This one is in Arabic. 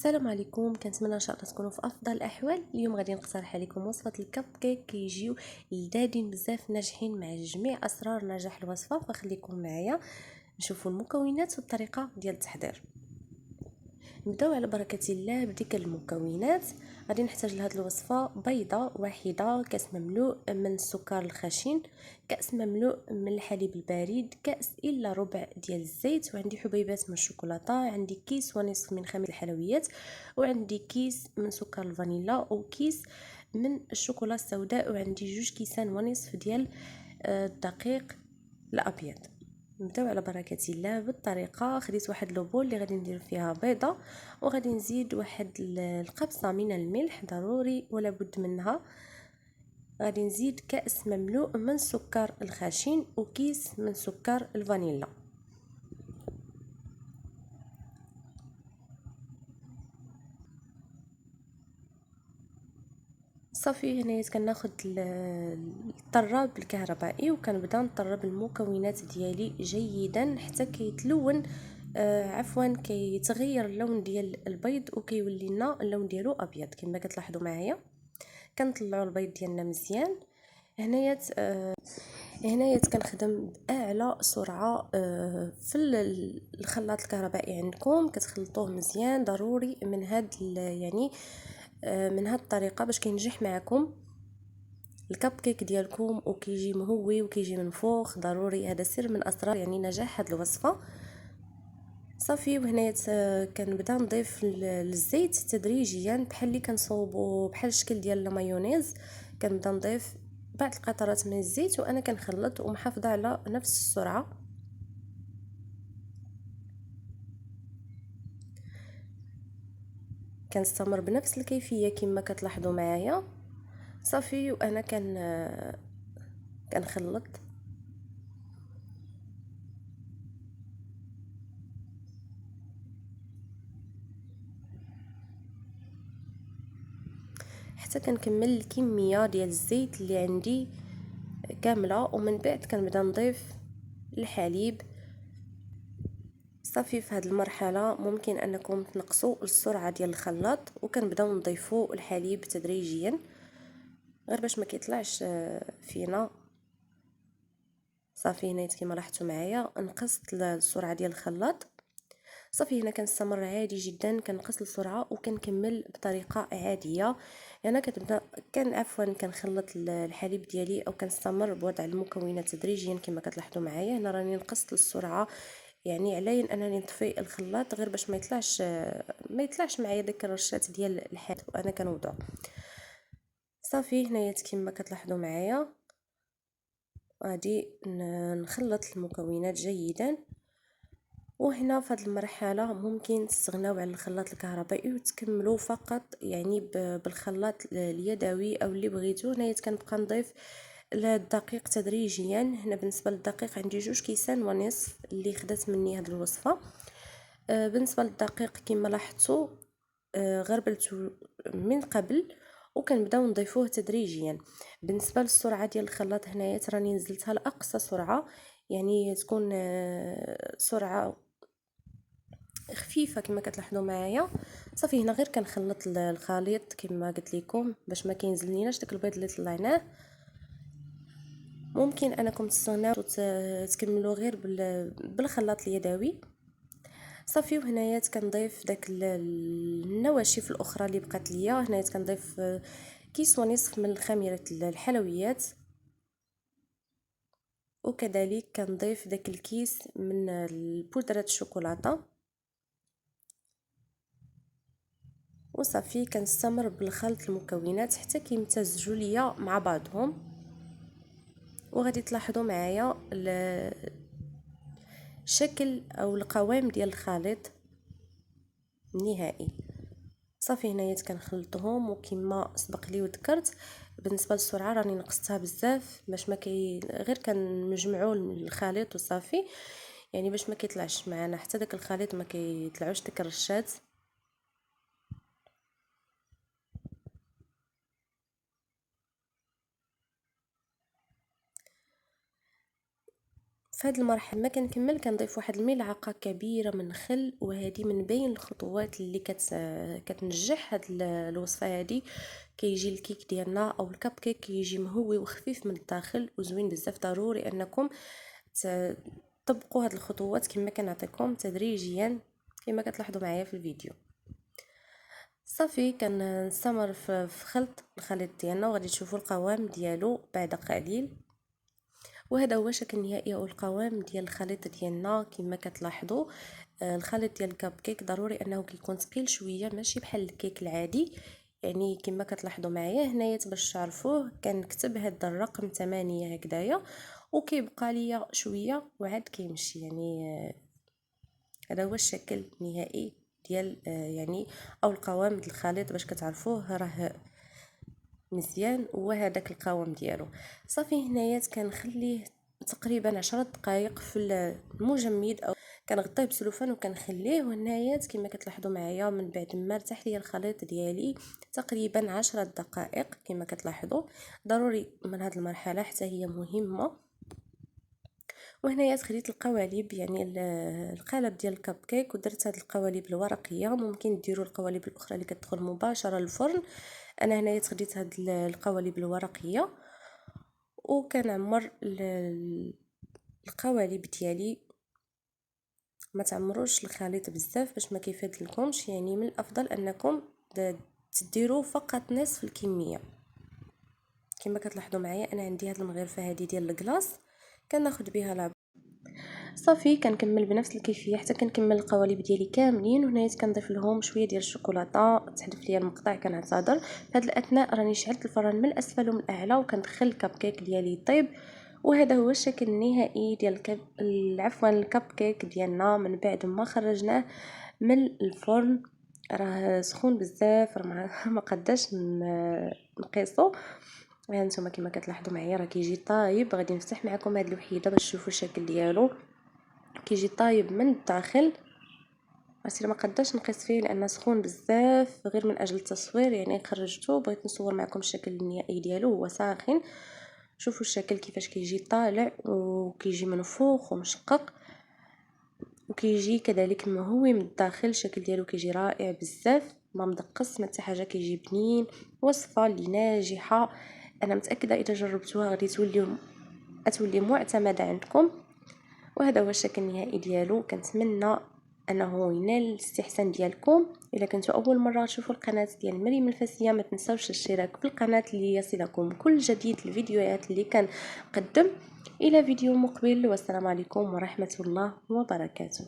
السلام عليكم، كنتمنى ان شاء الله تكونوا في افضل الاحوال. اليوم غادي نقترح عليكم وصفه الكب كيك كيجيو لذاذين بزاف ناجحين مع جميع اسرار نجاح الوصفه. فخليكم معايا نشوفوا المكونات والطريقه ديال التحضير. نبداو على بركه الله بذكر المكونات. غادي نحتاج لهاد الوصفه بيضه واحده، كاس مملوء من السكر الخشن، كاس مملوء من الحليب البارد، كاس الا ربع ديال الزيت، وعندي حبيبات من الشوكولاته، عندي كيس ونصف من خميره الحلويات، وعندي كيس من سكر الفانيلا وكيس من الشوكولا السوداء، وعندي جوج كيسان ونصف ديال الدقيق الابيض. نبداو على بركه الله بالطريقه. خديت واحد لوبول اللي غادي ندير فيها بيضه، وغادي نزيد واحد القبصه من الملح ضروري ولا بد منها. غادي نزيد كاس مملوء من السكر الخشن وكيس من سكر الفانيلا. صافي هنايا كناخذ الطراب الكهربائي وكنبدا نطرب المكونات ديالي جيدا حتى كيتلون عفوا كيتغير اللون ديال البيض وكيولي لنا اللون ديالو ابيض كما كتلاحظوا معايا. كنطلعوا البيض ديالنا مزيان. هنايا كنخدم باعلى سرعه في الخلاط الكهربائي عندكم، كتخلطوه مزيان ضروري من هاد يعني من هاد الطريقه باش كينجح معكم الكب كيك ديالكم وكيجي مهوي وكيجي منفوخ. ضروري هذا سر من اسرار يعني نجاح هاد الوصفه. صافي وهنايا كنبدا نضيف الزيت تدريجيا بحال اللي كنصوبوا بحال الشكل ديال المايونيز. كنبدا نضيف بعض القطرات من الزيت وانا كنخلط ومحافظه على نفس السرعه. كنستمر بنفس الكيفيه كما كتلاحظوا معايا. صافي وانا كنخلط حتى كنكمل الكميه ديال الزيت اللي عندي كامله، ومن بعد كنبدا نضيف الحليب. صافي في هذه المرحله ممكن انكم تنقصوا السرعه ديال الخلاط وكنبداو نضيفوا الحليب تدريجيا غير باش ما كيطلعش فينا. صافي هنا كما لاحظتوا معايا نقصت السرعه ديال الخلاط. صافي هنا كنستمر عادي جدا، كنقص السرعه وكنكمل بطريقه عاديه. هنا كتبدا كنخلط الحليب ديالي او كنستمر بوضع المكونات تدريجيا كما كتلاحظوا معايا. هنا راني نقصت السرعه يعني علين انني نطفي الخلاط غير باش ما يطلعش معايا داك الرشات ديال الحليب وانا كنوضع. صافي هنايا كما كتلاحظوا معايا غادي نخلط المكونات جيدا. وهنا في هذه المرحله ممكن تستغناو على الخلاط الكهربائي وتكملوا فقط يعني بالخلاط اليدوي او اللي بغيتو. هنايا كنبقى نضيف الدقيق تدريجيا. هنا بالنسبه للدقيق عندي جوج كيسان ونصف اللي خدات مني هذه الوصفه. بالنسبه للدقيق كما لاحظتوا غربلته من قبل وكنبداو نضيفوه تدريجيا. بالنسبه للسرعه ديال الخلاط هنايا راني نزلتها لاقصى سرعه، يعني تكون سرعه خفيفه كما كتلاحظوا معايا. صافي هنا غير كنخلط الخليط كما قلت لكم باش ما كينزلنيش داك البيض اللي طلعناه. ممكن انكم تستغناو تكملوا غير بالخلاط اليدوي. صافي وهنايا كنضيف داك النواشف الاخرى اللي بقات ليا. هنايا كنضيف كيس ونصف من خميره الحلويات، وكذلك كنضيف داك الكيس من البودره الشوكولاته. وصافي كنستمر بالخلط المكونات حتى كيمتزجوا ليا مع بعضهم. وغادي تلاحظوا معايا الشكل او القوام ديال الخليط النهائي. صافي هنايا كنخلطهم وكما سبق لي وذكرت بالنسبه للسرعه راني نقصتها بزاف باش ما غير كنجمعوا الخليط وصافي، يعني باش ما كيطلعش معنا حتى داك الخليط ما كيطلعوش ديك الرشات. في هذه المرحله ما كنكمل كنضيف واحد الملعقه كبيره من خل، وهذه من بين الخطوات اللي كتنجح هاد الوصفه هذه. كيجي الكيك ديالنا او الكب كيك كيجي مهوي وخفيف من الداخل وزوين بزاف. ضروري انكم تطبقوا هاد الخطوات كما كنعطيكم تدريجيا كما كتلاحظوا معايا في الفيديو. صافي كنستمر في خلط الخليط ديالنا، وغادي تشوفوا القوام ديالو بعد قليل. وهذا هو شكل نهائي او القوام ديال الخليط ديالنا. كما كتلاحظوا الخليط ديال الكب كيك ضروري انه كيكون ثقيل شويه، ماشي بحال الكيك العادي. يعني كما كتلاحظوا معايا هنايا باش تعرفوه كنكتب هذا الرقم 8 هكذايا، وكيبقى ليا شويه وعاد كيمشي. يعني هذا هو الشكل النهائي ديال يعني او القوام ديال الخليط باش كتعرفوه راه مزيان. وهذاك القوام ديالو صافي هنايا كنخليه تقريبا 10 دقائق في المجمد، او كنغطيه بسلوفان وكنخليه. وهنايا كما كتلاحظوا معايا من بعد ما ارتاح ليا الخليط ديالي تقريبا 10 دقائق كما كتلاحظوا. ضروري من هذه المرحله حتى هي مهمه. وهنايا خديت القوالب، يعني القالب ديال الكب كيك، ودرت هاد القوالب الورقيه. ممكن ديروا القوالب الاخرى اللي كتدخل مباشره للفرن. انا هنايا خديت هاد القوالب الورقيه وكنعمر القوالب ديالي. ما تعمروش الخليط بزاف باش ما كيفاد لكمش، يعني من الافضل انكم تديروا فقط نصف الكميه. كما كتلاحظوا معايا انا عندي هاد المغرفه هذه ديال الكلاص كناخذ بها صافي كنكمل بنفس الكيفيه حتى كنكمل القوالب ديالي كاملين. وهنايا كنضيف لهم شويه ديال الشوكولاته. تحذف ليا المقطع كنعتذر. في هذا الاثناء راني شعلت الفران من الاسفل ومن الاعلى وكندخل الكب كيك ديالي يطيب. وهذا هو الشكل النهائي ديال عفوا الكب كيك ديالنا من بعد ما خرجناه من الفرن. راه سخون بزاف، راه ما قداش نقيسو. هانتوما كما كتلاحظوا معايا راه كيجي طايب. غادي نفتح معكم هذه الوحيده باش تشوفوا الشكل ديالو. كيجي طايب من الداخل. عرفتي ما قداش نقيس فيه لانه سخون بزاف غير من اجل التصوير، يعني خرجته بغيت نصور معكم الشكل النهائي ديالو هو ساخن. شوفوا الشكل كيفاش كيجي طالع وكيجي منفوخ ومشقق، وكيجي كذلك مهوي من الداخل. الشكل ديالو كيجي رائع بزاف، ما مدقص ما حتى حاجه، كيجي بنين. وصفه اللي ناجحه، انا متاكده اذا جربتوها غادي تولي معتمده عندكم. وهذا هو الشكل النهائي ديالو. كنتمنى انه ينال الاستحسان ديالكم. الا كنتوا اول مره تشوفوا القناه ديال مريم الفاسيه ما تنساوش الاشتراك في القناه ليصلكم كل جديد الفيديوهات اللي كنقدم. الى فيديو مقبل، والسلام عليكم ورحمه الله وبركاته.